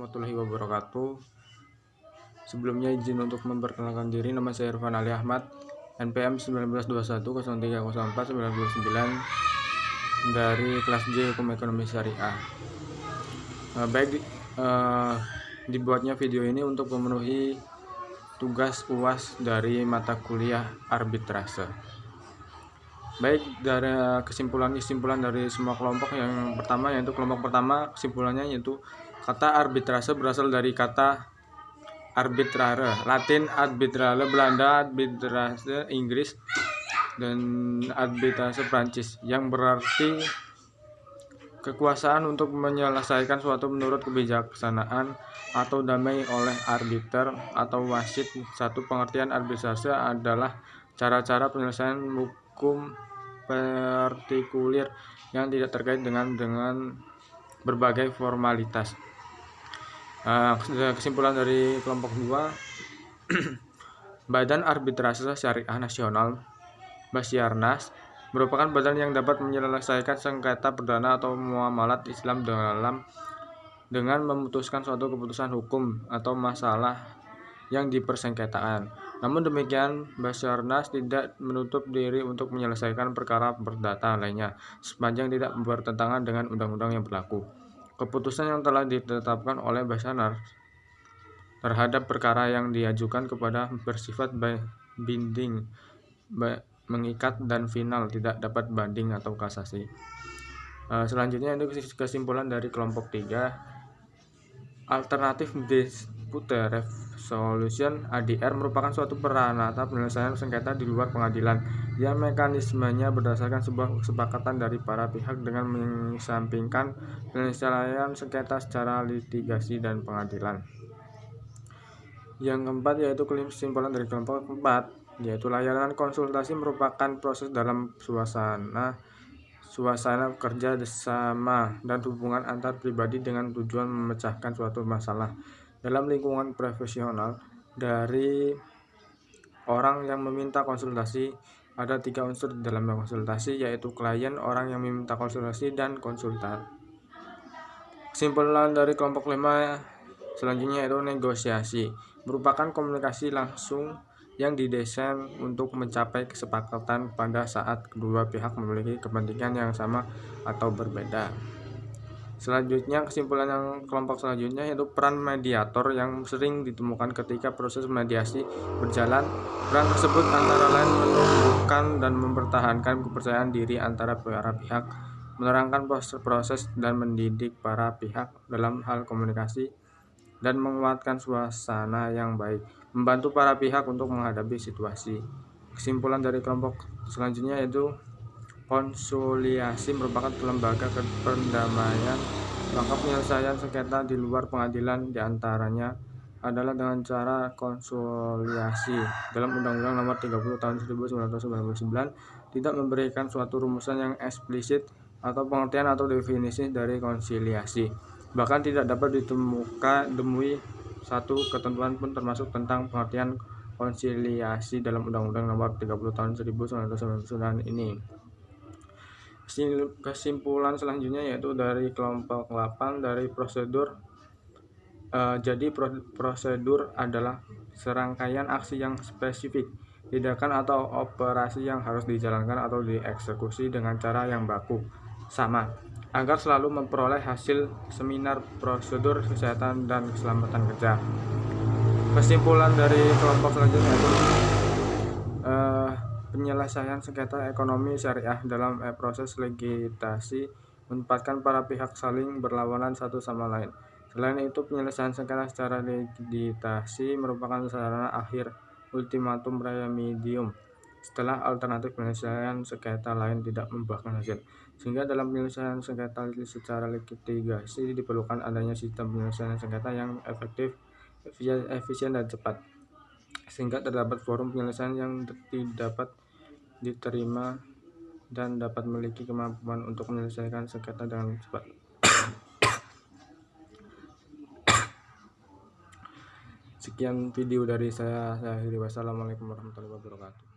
warahmatullahi wabarakatuh. Sebelumnya izin untuk memperkenalkan diri, nama saya Irfan Ali Ahmad, NPM 1921030499 dari kelas J Hukum Ekonomi Syariah. Dibuatnya video ini untuk memenuhi tugas UAS dari mata kuliah arbitrase. Baik, dari kesimpulan dari semua kelompok, yang pertama yaitu kelompok pertama, kesimpulannya yaitu kata arbitrase berasal dari kata arbitrare, Latin arbitrale, Belanda arbitrase, Inggris, dan arbitrase Prancis, yang berarti kekuasaan untuk menyelesaikan suatu menurut kebijaksanaan atau damai oleh arbiter atau wasit. Satu pengertian arbitrase adalah cara-cara penyelesaian hukum partikulir yang tidak terkait dengan berbagai formalitas. Kesimpulan dari kelompok 2, Badan Arbitrase Syariah Nasional Basyarnas merupakan badan yang dapat menyelesaikan sengketa perdana atau muamalat Islam dengan memutuskan suatu keputusan hukum atau masalah yang dipersengketaan. Namun demikian, Basyarnas tidak menutup diri untuk menyelesaikan perkara perdata lainnya sepanjang tidak bertentangan dengan undang-undang yang berlaku. Keputusan yang telah ditetapkan oleh Basyarnas terhadap perkara yang diajukan kepada bersifat binding, mengikat, dan final, tidak dapat banding atau kasasi. Selanjutnya itu kesimpulan dari kelompok 3, Alternative Dispute Resolution ADR merupakan suatu peranata penyelesaian sengketa di luar pengadilan yang mekanismenya berdasarkan sebuah kesepakatan dari para pihak dengan mengesampingkan penyelesaian sengketa secara litigasi dan pengadilan. Yang keempat yaitu kesimpulan dari kelompok 4, yaitu layanan konsultasi merupakan proses dalam suasana kerja sama dan hubungan antar pribadi dengan tujuan memecahkan suatu masalah. Dalam lingkungan profesional, dari orang yang meminta konsultasi, ada 3 unsur di dalam konsultasi, yaitu klien, orang yang meminta konsultasi, dan konsultan. Kesimpulan dari kelompok 5 selanjutnya yaitu negosiasi merupakan komunikasi langsung yang didesain untuk mencapai kesepakatan pada saat kedua pihak memiliki kepentingan yang sama atau berbeda. Selanjutnya, kesimpulan yang kelompok selanjutnya yaitu peran mediator yang sering ditemukan ketika proses mediasi berjalan. Peran tersebut antara lain menumbuhkan dan mempertahankan kepercayaan diri antara para pihak, menerangkan proses dan mendidik para pihak dalam hal komunikasi, dan menguatkan suasana yang baik, membantu para pihak untuk menghadapi situasi. Kesimpulan dari kelompok selanjutnya yaitu konsiliasi merupakan lembaga perdamaian, maka penyelesaian sengketa di luar pengadilan diantaranya adalah dengan cara konsiliasi. Dalam Undang-Undang Nomor 30 Tahun 1999 tidak memberikan suatu rumusan yang eksplisit atau pengertian atau definisi dari konsiliasi. Bahkan tidak dapat ditemui satu ketentuan pun termasuk tentang pengertian konsiliasi dalam Undang-Undang Nomor 30 Tahun 1999 ini. Kesimpulan selanjutnya yaitu dari kelompok 8, dari prosedur. Jadi prosedur adalah serangkaian aksi yang spesifik, tindakan atau operasi yang harus dijalankan atau dieksekusi dengan cara yang baku, sama, agar selalu memperoleh hasil seminar prosedur kesehatan dan keselamatan kerja. Kesimpulan dari kelompok selanjutnya yaitu penyelesaian sengketa ekonomi syariah dalam proses legislasi menempatkan para pihak saling berlawanan satu sama lain. Selain itu, penyelesaian sengketa secara legislasi merupakan sarana akhir ultimatum remedium setelah alternatif penyelesaian sengketa lain tidak membuahkan hasil. Sehingga dalam penyelesaian sengketa secara litigasi diperlukan adanya sistem penyelesaian sengketa yang efektif, efisien, dan cepat, sehingga terdapat forum penyelesaian yang dapat diterima dan dapat memiliki kemampuan untuk menyelesaikan sengketa dengan cepat. Sekian video dari saya akhiri. Wassalamualaikum warahmatullahi wabarakatuh.